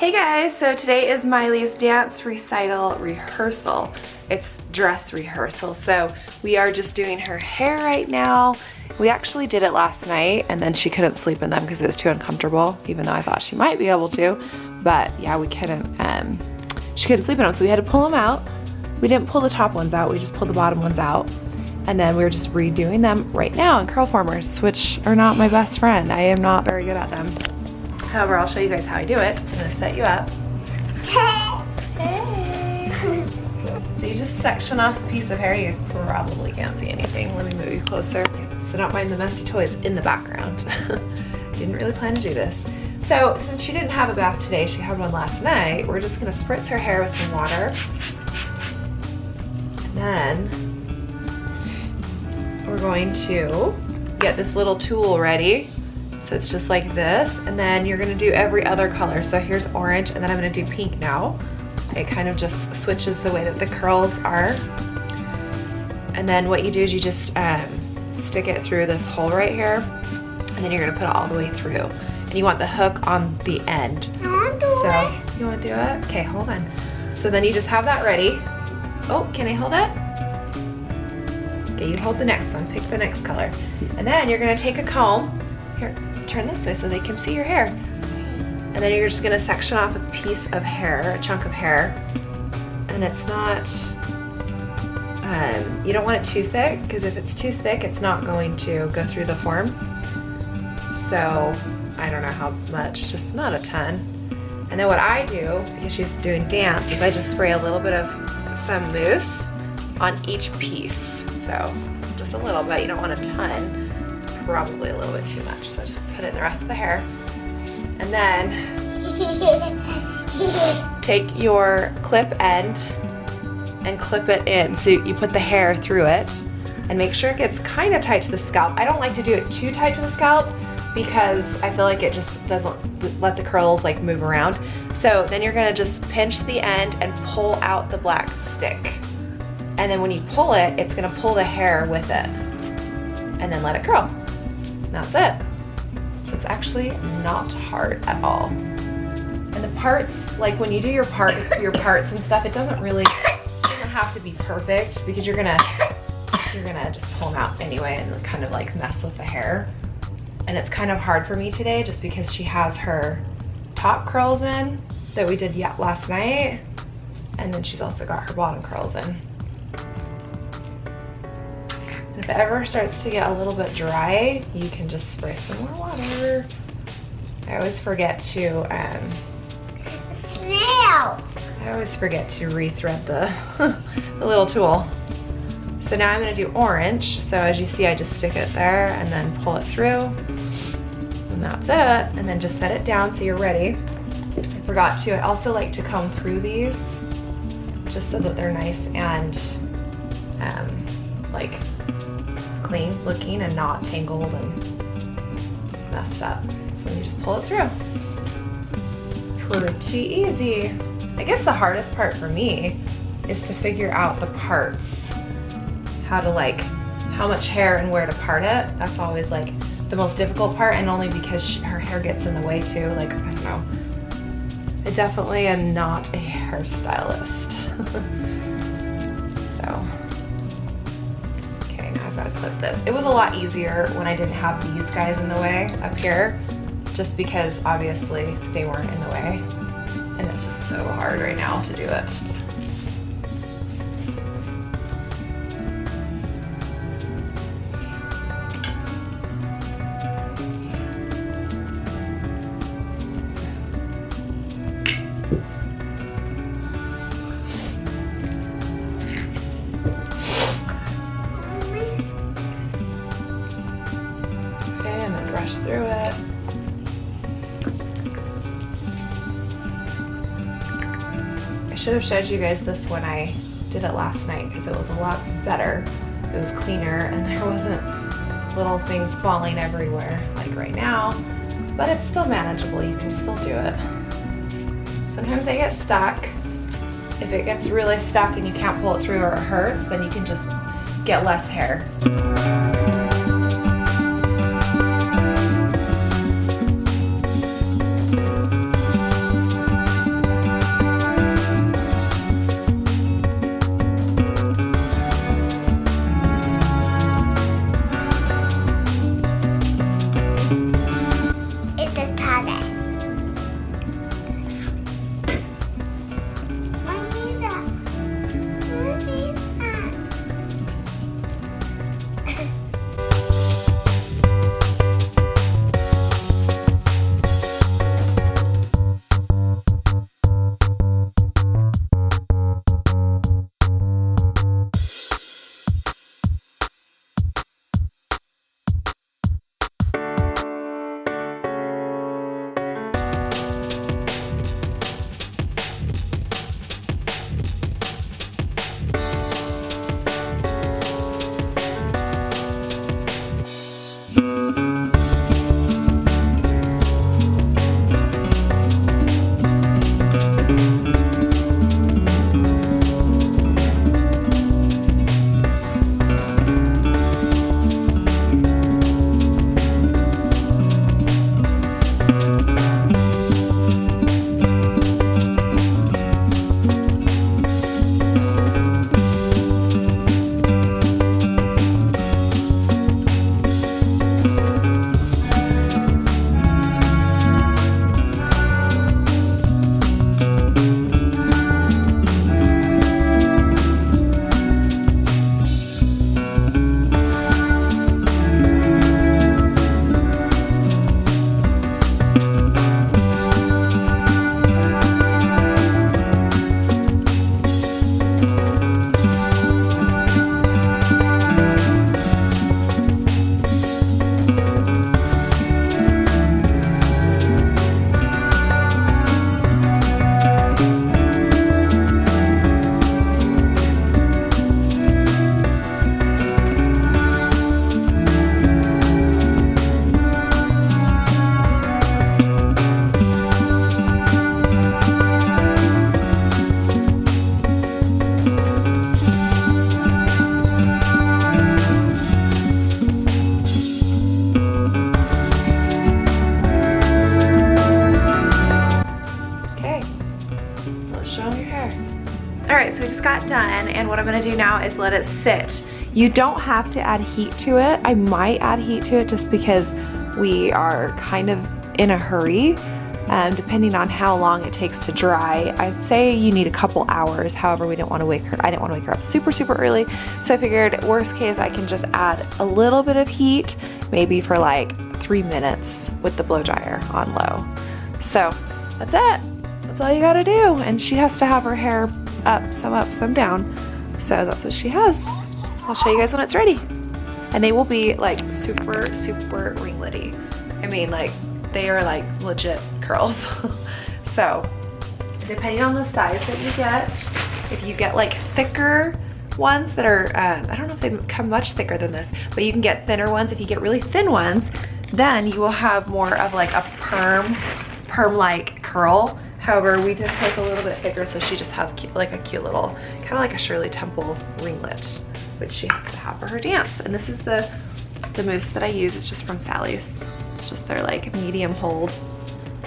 Hey guys, so today is Miley's dance recital rehearsal. It's dress rehearsal, so we are just doing her hair right now. We actually did it last night and then she couldn't sleep in them because it was too uncomfortable, even though I thought she might be able to. But yeah, we couldn't, she couldn't sleep in them, so we had to pull them out. We didn't pull the top ones out, we just pulled the bottom ones out. And then we're just redoing them right now in curl formers, which are not my best friend. I am not very good at them. However, I'll show you guys how I do it. I'm gonna set you up. Hey! So you just section off a piece of hair. You guys probably can't see anything. Let me move you closer. So don't mind the messy toys in the background. Didn't really plan to do this. So since she didn't have a bath today, she had one last night, we're just gonna spritz her hair with some water. And then we're going to get this little tool ready. So it's just like this, and then you're gonna do every other color. So here's orange, and then I'm gonna do pink now. It kind of just switches the way that the curls are. And then what you do is you just stick it through this hole right here, and then you're gonna put it all the way through. And you want the hook on the end. I want to do it. You wanna do it? Okay, hold on. So then you just have that ready. Oh, can I hold it? Okay, you hold the next one, pick the next color. And then you're gonna take a comb. Here, turn this way so they can see your hair. And then you're just gonna section off a piece of hair, a chunk of hair. And it's not, you don't want it too thick, because if it's too thick, it's not going to go through the form. So, I don't know how much, just not a ton. And then what I do, because she's doing dance, is I just spray a little bit of some mousse on each piece. So, just a little bit, you don't want a ton. Probably a little bit too much, so just put it in the rest of the hair. And then take your clip end and clip it in. So you put the hair through it and make sure it gets kind of tight to the scalp. I don't like to do it too tight to the scalp because I feel like it just doesn't let the curls like move around. So then you're gonna just pinch the end and pull out the black stick. And then when you pull it, it's gonna pull the hair with it. And then let it curl. That's it. So it's actually not hard at all. And the parts, like when you do your parts and stuff, it doesn't have to be perfect because you're gonna just pull them out anyway and kind of like mess with the hair. And it's kind of hard for me today just because she has her top curls in that we did last night, and then she's also got her bottom curls in. If it ever starts to get a little bit dry, you can just spray some more water. I always forget to rethread the, the little tool. So now I'm gonna do orange. So as you see, I just stick it there and then pull it through. And that's it. And then just set it down so you're ready. I forgot to, I also like to comb through these just so that they're nice and like clean looking and not tangled and messed up. So you just pull it through. It's pretty easy. I guess the hardest part for me is to figure out the parts. How to like, how much hair and where to part it. That's always like the most difficult part, and only because her hair gets in the way too. Like, I don't know. I definitely am not a hairstylist. So. I've got to clip this. It was a lot easier when I didn't have these guys in the way up here, just because obviously they weren't in the way, and it's just so hard right now to do it. Brush through it. I should have showed you guys this when I did it last night because it was a lot better. It was cleaner and there wasn't little things falling everywhere like right now, but it's still manageable. You can still do it. Sometimes they get stuck. If it gets really stuck and you can't pull it through or it hurts, then you can just get less hair. All right, so we just got done, and what I'm gonna do now is let it sit. You don't have to add heat to it. I might add heat to it just because we are kind of in a hurry. Depending on how long it takes to dry, I'd say you need a couple hours. However, I didn't want to wake her up super early. So I figured worst case, I can just add a little bit of heat, maybe for like 3 minutes with the blow dryer on low. So that's it. That's all you gotta do. And she has to have her hair up, some down. So that's what she has. I'll show you guys when it's ready. And they will be like super ringlety. I mean, like, they are like legit curls. So depending on the size that you get, if you get like thicker ones that are, I don't know if they become much thicker than this, but you can get thinner ones. If you get really thin ones, then you will have more of like a perm-like curl. However, we did take a little bit thicker, so she just has like a cute little, kind of like a Shirley Temple ringlet, which she has to have for her dance. And this is the mousse that I use. It's just from Sally's. It's just their like medium hold.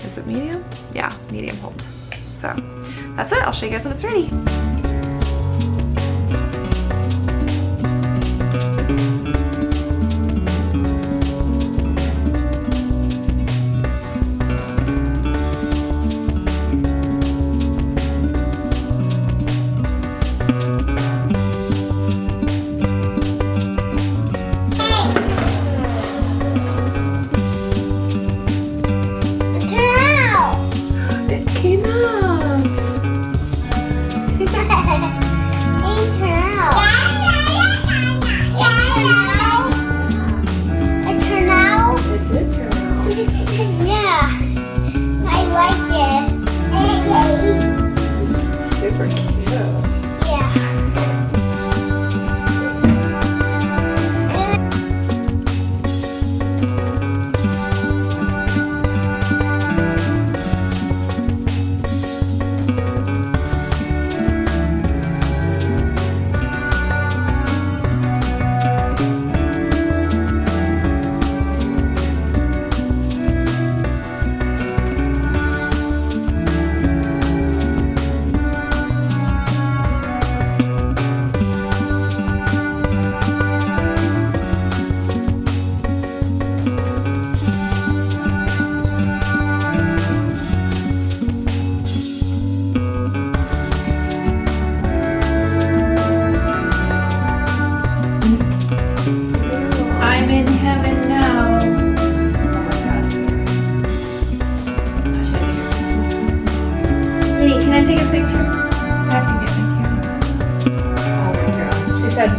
Is it medium? Yeah, medium hold. So that's it. I'll show you guys when it's ready. Can I take a picture? I can get my camera. Oh my God. She said,